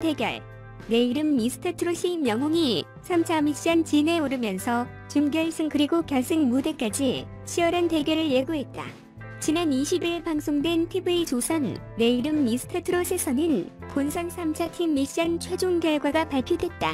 대결. 내 이름 미스터트롯의 임영웅이 3차 미션 진에 오르면서 준결승 그리고 결승 무대까지 치열한 대결을 예고했다. 지난 20일 방송된 TV조선 내 이름 미스터트롯에서는 본선 3차 팀 미션 최종 결과가 발표됐다.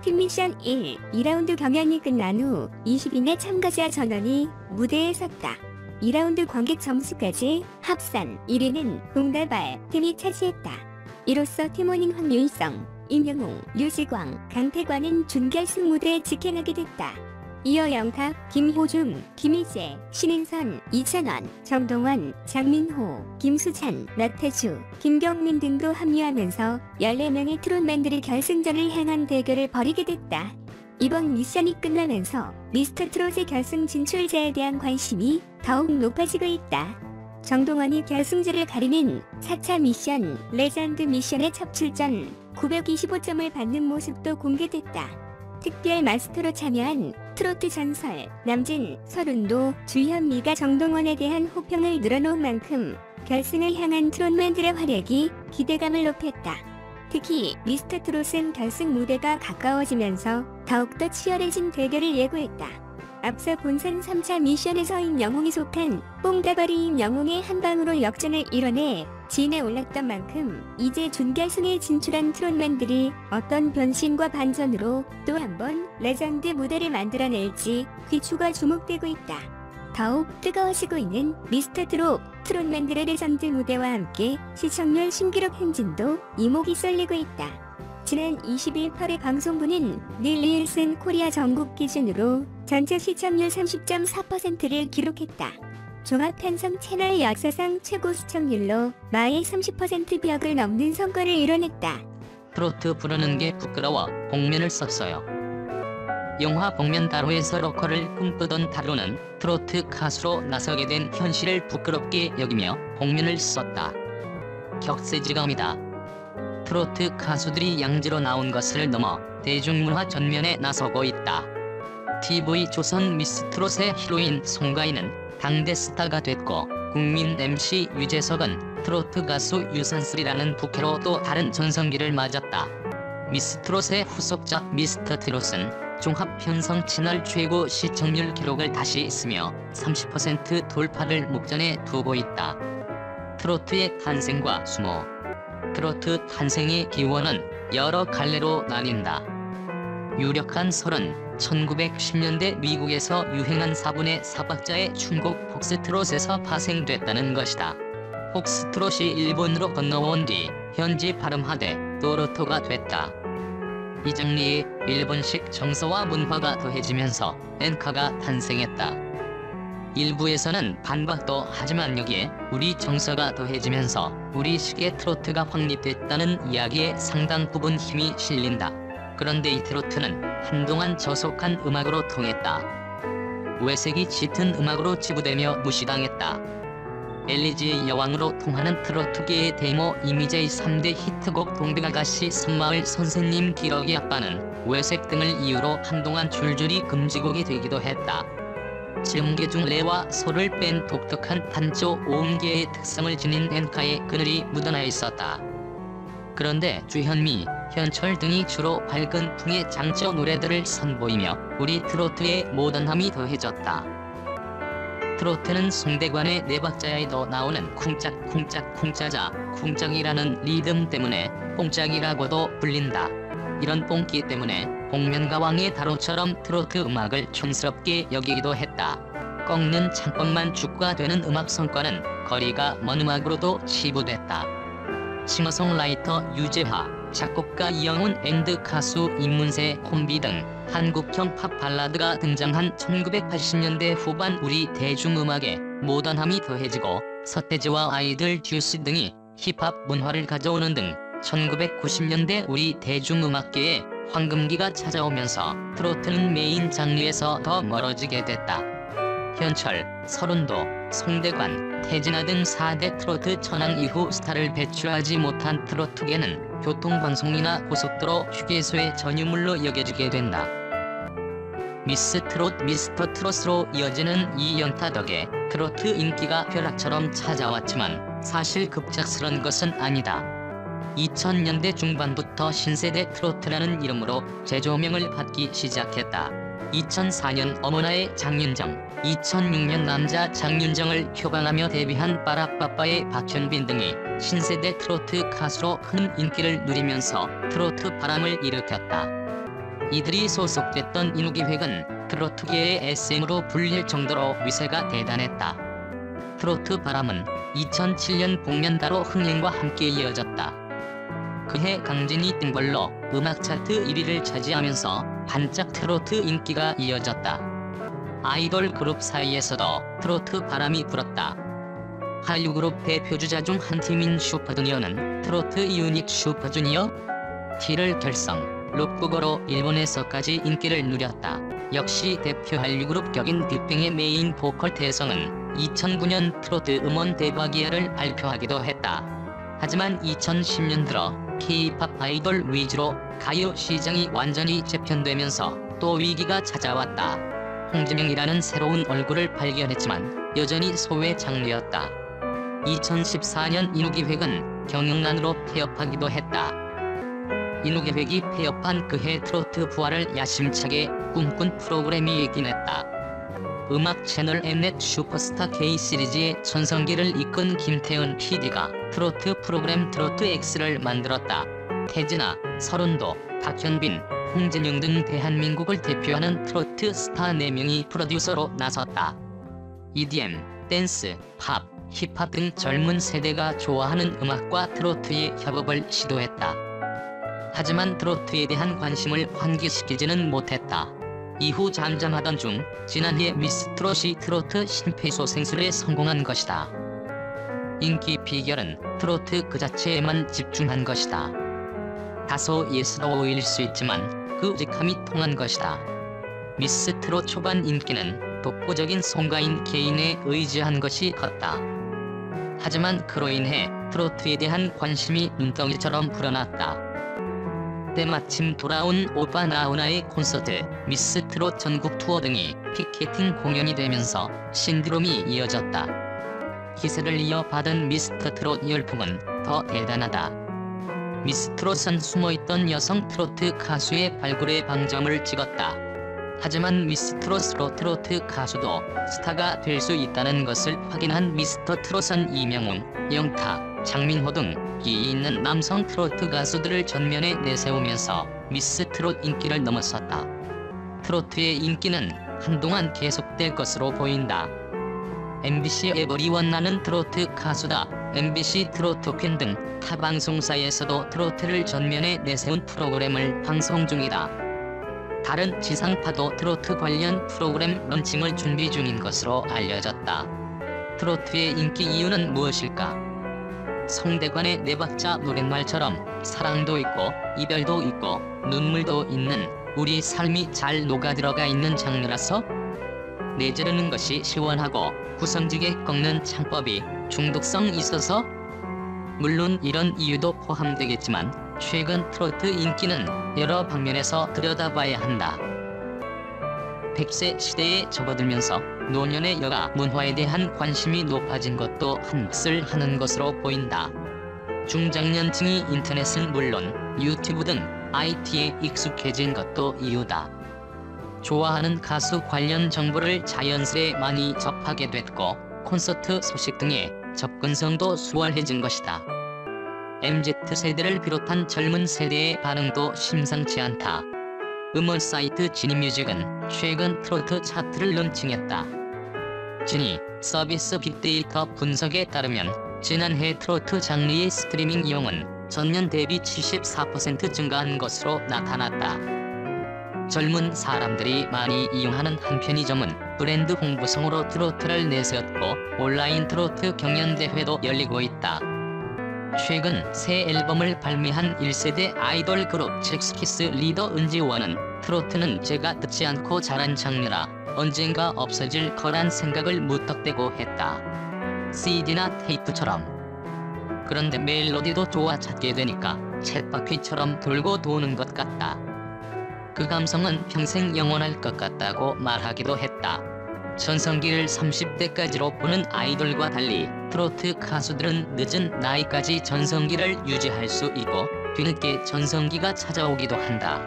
팀 미션 1, 2라운드 경연이 끝난 후 20인의 참가자 전원이 무대에 섰다. 2라운드 관객 점수까지 합산 1위는 봉다발 팀이 차지했다. 이로써 팀원인 황윤성, 임영웅, 류지광, 강태관은 준결승 무대에 직행하게 됐다. 이어 영탁, 김호중, 김희재, 신인선, 이찬원, 정동원, 장민호, 김수찬, 나태주, 김경민 등도 합류하면서 14명의 트롯맨들이 결승전을 향한 대결을 벌이게 됐다. 이번 미션이 끝나면서 미스터트롯의 결승 진출자에 대한 관심이 더욱 높아지고 있다. 정동원이 결승전을 가리는 4차 미션 레전드 미션의 첫 출전 925점을 받는 모습도 공개됐다. 특별 마스터로 참여한 트로트 전설 남진, 서른도, 주현미가 정동원에 대한 호평을 늘어놓은 만큼 결승을 향한 트롯맨들의 활약이 기대감을 높였다. 특히 미스터트롯은 결승 무대가 가까워지면서 더욱더 치열해진 대결을 예고했다. 앞서 본선 3차 미션에서 임영웅이 속한 뽕다발이 임영웅의 한방으로 역전을 이뤄내 진에 올랐던 만큼 이제 준결승에 진출한 트롯맨들이 어떤 변신과 반전으로 또 한 번 레전드 무대를 만들어낼지 귀추가 주목되고 있다. 더욱 뜨거워지고 있는 미스터트롯 트롯맨들의 레전드 무대와 함께 시청률 신기록 행진도 이목이 쏠리고 있다. 지난 20일 8회 방송부는 닐리일슨 코리아 전국 기준으로 전체 시청률 30.4%를 기록했다. 종합 편성 채널 역사상 최고 시청률로 마의 30% 벽을 넘는 성과를 이뤄냈다. 트로트 부르는 게 부끄러워 복면을 썼어요. 영화 복면 다로에서 로커를 꿈꾸던 다로는 트로트 가수로 나서게 된 현실을 부끄럽게 여기며 복면을 썼다. 격세지감이다. 트로트 가수들이 양지로 나온 것을 넘어 대중문화 전면에 나서고 있다. TV조선 미스트롯의 히로인 송가인은 당대 스타가 됐고 국민 MC 유재석은 트로트 가수 유산슬이라는 부캐로 또 다른 전성기를 맞았다. 미스트롯의 후속작 미스터트롯은 종합 편성 채널 최고 시청률 기록을 다시 쓰며 30% 돌파를 목전에 두고 있다. 트로트의 탄생과 수모. 트로트 탄생의 기원은 여러 갈래로 나뉜다. 유력한 설은 1910년대 미국에서 유행한 4분의 4박자의 춤곡 폭스트롯에서 파생됐다는 것이다. 폭스트롯이 일본으로 건너온 뒤 현지 발음하되 또르토가 됐다. 이 장르에 일본식 정서와 문화가 더해지면서 엔카가 탄생했다. 일부에서는 반박도 하지만 여기에 우리 정서가 더해지면서 우리식의 트로트가 확립됐다는 이야기에 상당 부분 힘이 실린다. 그런데 이 트로트는 한동안 저속한 음악으로 통했다. 외색이 짙은 음악으로 치부되며 무시당했다. 엘리지의 여왕으로 통하는 트로트계의 데모 이미제의 3대 히트곡 동백아가씨 섬마을 선생님 기러기 아빠는 외색 등을 이유로 한동안 줄줄이 금지곡이 되기도 했다. 지음계 중 레와 소를 뺀 독특한 단조 오음계의 특성을 지닌 엔카에 그늘이 묻어나 있었다. 그런데 주현미, 현철 등이 주로 밝은 풍의 장조 노래들을 선보이며 우리 트로트의 모던함이 더해졌다. 트로트는 송대관의 네 박자에도 나오는 쿵짝쿵짝 쿵짜자 쿵짝이라는 리듬 때문에 뽕짝이라고도 불린다. 이런 뽕기 때문에 복면가왕의 다로처럼 트로트 음악을 촌스럽게 여기기도 했다. 꺾는 창법만 죽과 되는 음악 성과는 거리가 먼 음악으로도 치부됐다. 싱어송라이터 유재하, 작곡가 이영훈 앤드 가수 임문세 콤비 등 한국형 팝 발라드가 등장한 1980년대 후반 우리 대중음악에 모던함이 더해지고 서태지와 아이들 듀스 등이 힙합 문화를 가져오는 등 1990년대 우리 대중음악계에 황금기가 찾아오면서 트로트는 메인 장르에서 더 멀어지게 됐다. 현철, 서른도, 송대관, 태진아 등 4대 트로트 천왕 이후 스타를 배출하지 못한 트로트계는 교통방송이나 고속도로 휴게소의 전유물로 여겨지게 된다. 미스트롯 미스터트롯으로 이어지는 이 연타 덕에 트로트 인기가 벼락처럼 찾아왔지만 사실 급작스런 것은 아니다. 2000년대 중반부터 신세대 트로트라는 이름으로 재조명을 받기 시작했다. 2004년 어머나의 장윤정, 2006년 남자 장윤정을 표방하며 데뷔한 빠라빠빠의 박현빈 등이 신세대 트로트 가수로 큰 인기를 누리면서 트로트 바람을 일으켰다. 이들이 소속됐던 인후기획은 트로트계의 SM으로 불릴 정도로 위세가 대단했다. 트로트 바람은 2007년 복면다로 흥행과 함께 이어졌다. 그해 강진이 뜬 걸로 음악 차트 1위를 차지하면서 반짝 트로트 인기가 이어졌다. 아이돌 그룹 사이에서도 트로트 바람이 불었다. 한류 그룹 대표주자 중 한 팀인 슈퍼주니어는 트로트 유닛 슈퍼주니어 T를 결성, 록국어로 일본에서까지 인기를 누렸다. 역시 대표 한류 그룹 격인 빅뱅의 메인 보컬 태성은 2009년 트로트 음원 대박이야를 발표하기도 했다. 하지만 2010년 들어 K-팝 아이돌 위주로 가요 시장이 완전히 재편되면서 또 위기가 찾아왔다. 홍지명이라는 새로운 얼굴을 발견했지만 여전히 소외 장르였다. 2014년 인후기획은 경영난으로 폐업하기도 했다. 인후기획이 폐업한 그해 트로트 부활을 야심차게 꿈꾼 프로그램이 있긴 했다. 음악 채널 Mnet 슈퍼스타 K 시리즈의 전성기를 이끈 김태은 PD가 트로트 프로그램 트로트X를 만들었다. 태진아, 서른도, 박현빈, 홍진영 등 대한민국을 대표하는 트로트 스타 4명이 프로듀서로 나섰다. EDM, 댄스, 팝, 힙합 등 젊은 세대가 좋아하는 음악과 트로트의 협업을 시도했다. 하지만 트로트에 대한 관심을 환기시키지는 못했다. 이후 잠잠하던 중 지난해 미스트롯이 트로트 심폐소생술에 성공한 것이다. 인기 비결은 트로트 그 자체에만 집중한 것이다. 다소 예스러워일 수 있지만 그 직함이 통한 것이다. 미스트롯 초반 인기는 독보적인 송가인 개인에 의지한 것이 컸다. 하지만 그로 인해 트로트에 대한 관심이 눈덩이처럼 불어났다. 때마침 돌아온 오빠 나훈아의 콘서트, 미스트롯 전국 투어 등이 피케팅 공연이 되면서 신드롬이 이어졌다. 기세를 이어받은 미스터트롯 열풍은 더 대단하다. 미스트롯은 숨어있던 여성 트로트 가수의 발굴에 방점을 찍었다. 하지만 미스트롯으로 트로트 가수도 스타가 될 수 있다는 것을 확인한 미스터트롯은 이명웅, 영탁, 장민호 등 끼 있는 남성 트로트 가수들을 전면에 내세우면서 미스트롯 인기를 넘어섰다. 트로트의 인기는 한동안 계속될 것으로 보인다. MBC 에버리원 나는 트로트 가수다, MBC 트로트퀸 등 타 방송사에서도 트로트를 전면에 내세운 프로그램을 방송 중이다. 다른 지상파도 트로트 관련 프로그램 런칭을 준비 중인 것으로 알려졌다. 트로트의 인기 이유는 무엇일까? 성대관의 네 박자 노랫말처럼 사랑도 있고 이별도 있고 눈물도 있는 우리 삶이 잘 녹아들어가 있는 장르라서? 내지르는 것이 시원하고 구성지게 꺾는 창법이 중독성 있어서? 물론 이런 이유도 포함되겠지만 최근 트로트 인기는 여러 방면에서 들여다봐야 한다. 100세 시대에 접어들면서 노년의 여가 문화에 대한 관심이 높아진 것도 한몫을 하는 것으로 보인다. 중장년층이 인터넷은 물론 유튜브 등 IT에 익숙해진 것도 이유다. 좋아하는 가수 관련 정보를 자연스레 많이 접하게 됐고 콘서트 소식 등의 접근성도 수월해진 것이다. MZ세대를 비롯한 젊은 세대의 반응도 심상치 않다. 음원 사이트 지니뮤직은 최근 트로트 차트를 런칭했다. 지니 서비스 빅데이터 분석에 따르면 지난해 트로트 장르의 스트리밍 이용은 전년 대비 74% 증가한 것으로 나타났다. 젊은 사람들이 많이 이용하는 한 편의점은 브랜드 홍보성으로 트로트를 내세웠고 온라인 트로트 경연대회도 열리고 있다. 최근 새 앨범을 발매한 1세대 아이돌 그룹 잭스키스 리더 은지원은 트로트는 제가 듣지 않고 자란 장르라 언젠가 없어질 거란 생각을 무턱대고 했다. CD나 테이프처럼. 그런데 멜로디도 좋아 찾게 되니까 쳇바퀴처럼 돌고 도는 것 같다. 그 감성은 평생 영원할 것 같다고 말하기도 했다. 전성기를 30대까지로 보는 아이돌과 달리 트로트 가수들은 늦은 나이까지 전성기를 유지할 수 있고 뒤늦게 전성기가 찾아오기도 한다.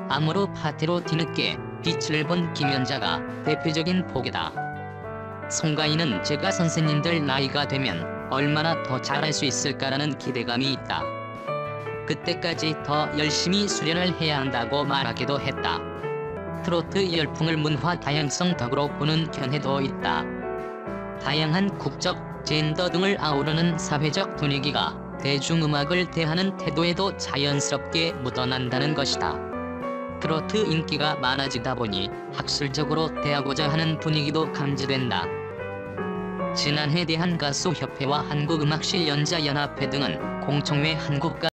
아모르 파티로 뒤늦게 빛을 본 김연자가 대표적인 폭이다. 송가인은 제가 선생님들 나이가 되면 얼마나 더 잘할 수 있을까라는 기대감이 있다. 그때까지 더 열심히 수련을 해야 한다고 말하기도 했다. 트로트 열풍을 문화 다양성 덕으로 보는 견해도 있다. 다양한 국적, 젠더 등을 아우르는 사회적 분위기가 대중음악을 대하는 태도에도 자연스럽게 묻어난다는 것이다. 트로트 인기가 많아지다 보니 학술적으로 대하고자 하는 분위기도 감지된다. 지난해 대한가수협회와 한국음악실연자연합회 등은 공청회 한국가